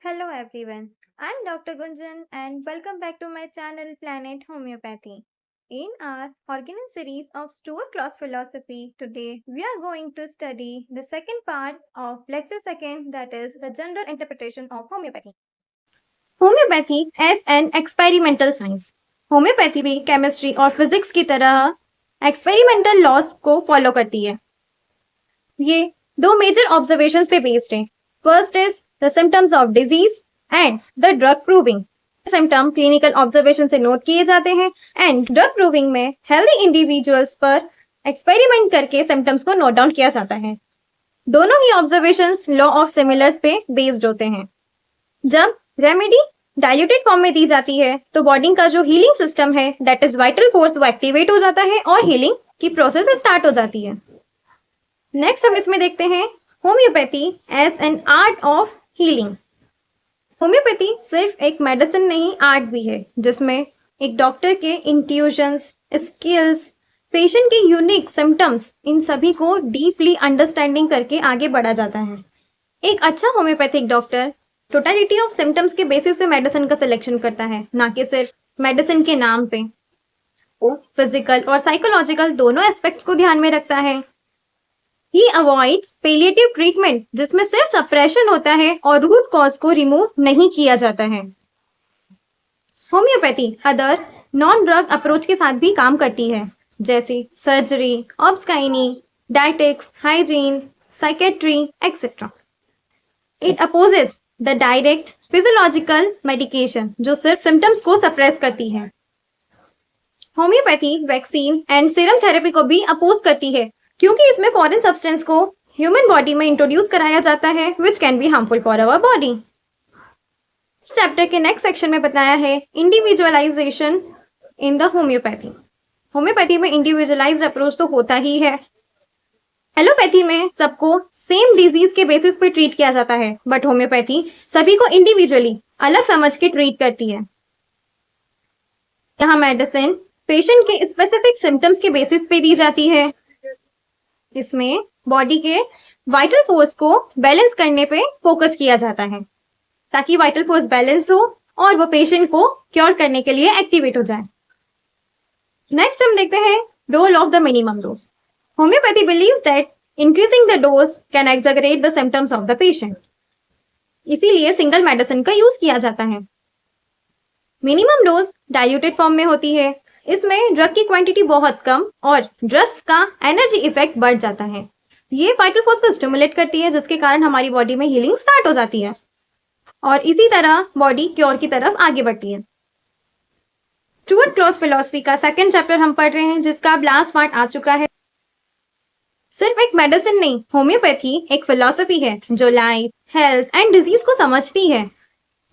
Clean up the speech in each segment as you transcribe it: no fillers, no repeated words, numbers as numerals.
Hello everyone, I'm Dr. Gunjan and welcome back to my channel Planet Homeopathy. In our organic series of Stuart Claus philosophy, today we are going to study the second part of lecture second, that is the general interpretation of homeopathy. Homeopathy as an experimental science. Homeopathy भी chemistry और physics की तरह experimental loss को follow करती है। ये दो major observations पे बेस्ड है। First is the symptoms of disease and the drug proving. Symptom clinical observation से नोट किए जाते हैं एंड ड्रग प्रूविंग में हेल्दी इंडिविजुअल्स पर एक्सपेरिमेंट करके सिम्टम्स को नोट डाउन किया जाता है। दोनों ही ऑब्जर्वेशंस लॉ ऑफ सिमिलर्स पे बेस्ड होते हैं। जब रेमेडी डाइल्यूटेड फॉर्म में दी जाती है तो बॉडी का जो हीलिंग सिस्टम है, दैट इज वाइटल फोर्स, वो एक्टिवेट हो जाता है और हीलिंग की प्रोसेस स्टार्ट हो जाती है। नेक्स्ट हम इसमें देखते हैं homeopathy as an art of healing. Homeopathy सिर्फ एक मेडिसिन नहीं, आर्ट भी है, जिसमें एक डॉक्टर के इंट्यूशंस, स्किल्स, पेशेंट के यूनिक सिम्टम्स, इन सभी को डीपली अंडरस्टैंडिंग करके आगे बढ़ा जाता है। एक अच्छा homeopathic doctor totality of symptoms के बेसिस पे मेडिसिन का सिलेक्शन करता है, ना कि सिर्फ मेडिसिन के नाम पे। वो फिजिकल और साइकोलॉजिकल दोनों एस्पेक्ट्स को ध्यान में रखता है। ही अवॉइड्स पेलिएटिव ट्रीटमेंट, जिसमें सिर्फ सप्रेशन होता है और रूट कॉज को रिमूव नहीं किया जाता है। Homeopathy other non drug approach के साथ भी काम करती है, जैसे सर्जरी, ऑब्सकाइनी, dietetics, hygiene, psychiatry etcetera. It opposes the direct physiological medication, जो सिर्फ सिम्टम्स को सप्रेस करती है। Homeopathy vaccine and serum therapy को भी अपोज करती है, क्योंकि इसमें फॉरेन सब्सटेंस को ह्यूमन बॉडी में इंट्रोड्यूस कराया जाता है which can be harmful for our body. इस चैप्टर के नेक्स्ट सेक्शन में बताया है individualisation in the homeopathy. Homeopathy में इंडिविजुअलाइज्ड अप्रोच तो होता ही है। एलोपैथी में सबको सेम डिजीज के बेसिस पे ट्रीट किया जाता है, बट होम्योपैथी सभी को इंडिविजुअली अलग समझ के ट्रीट करती है। यहाँ मेडिसिन पेशेंट के स्पेसिफिक सिम्टम्स के बेसिस पे दी जाती है। इसमें बॉडी के वाइटल फोर्स को बैलेंस करने पे फोकस किया जाता है, ताकि वाइटल फोर्स बैलेंस हो और वो पेशेंट को क्योर करने के लिए एक्टिवेट हो जाए। नेक्स्ट हम देखते हैं role of the minimum dose. Homeopathy believes that increasing the dose can exaggerate the symptoms of the patient, इसीलिए सिंगल मेडिसिन का यूज किया जाता है। मिनिमम डोज डाइल्यूटेड फॉर्म में होती है। इसमें ड्रग की क्वांटिटी बहुत कम और ड्रग का एनर्जी इफेक्ट बढ़ जाता है। ये वाइटल फोर्स को स्टिमुलेट करती है, जिसके कारण हमारी बॉडी में हीलिंग स्टार्ट हो जाती है और इसी तरह बॉडी क्योर की तरफ आगे बढ़ती है। स्टुअर्ट क्लॉस फिलॉसफी का सेकंड चैप्टर हम पढ़ रहे हैं, जिसका अब लास्ट पार्ट आ चुका है। सिर्फ एक मेडिसिन नहीं, होम्योपैथी एक फिलॉसफी है जो लाइफ, हेल्थ एंड डिजीज को समझती है।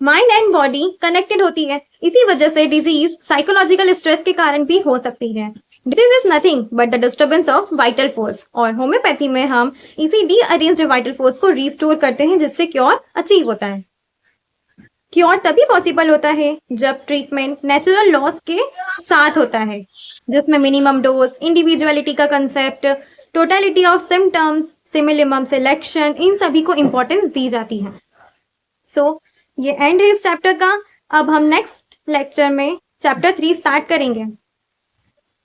माइंड एंड बॉडी कनेक्टेड होती है, इसी वजह से डिजीज साइकोलॉजिकल स्ट्रेस के कारण भी हो सकती है। Disease is nothing but the disturbance of vital force, और होम्योपैथी में हम इसी डीअरेंज्ड वाइटल फोर्स को रिस्टोर करते हैं, जिससे क्योर अचीव होता है। क्योर तभी पॉसिबल होता है जब ट्रीटमेंट नेचुरल लॉस के साथ होता है, जिसमें मिनिमम डोज, इंडिविजुअलिटी का concept, totality of symptoms, simillimum selection, इन सभी को इंपॉर्टेंस दी जाती है। सो ये एंड है इस चैप्टर का। अब हम नेक्स्ट लेक्चर में चैप्टर 3 स्टार्ट करेंगे।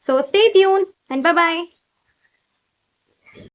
So stay tune and bye bye.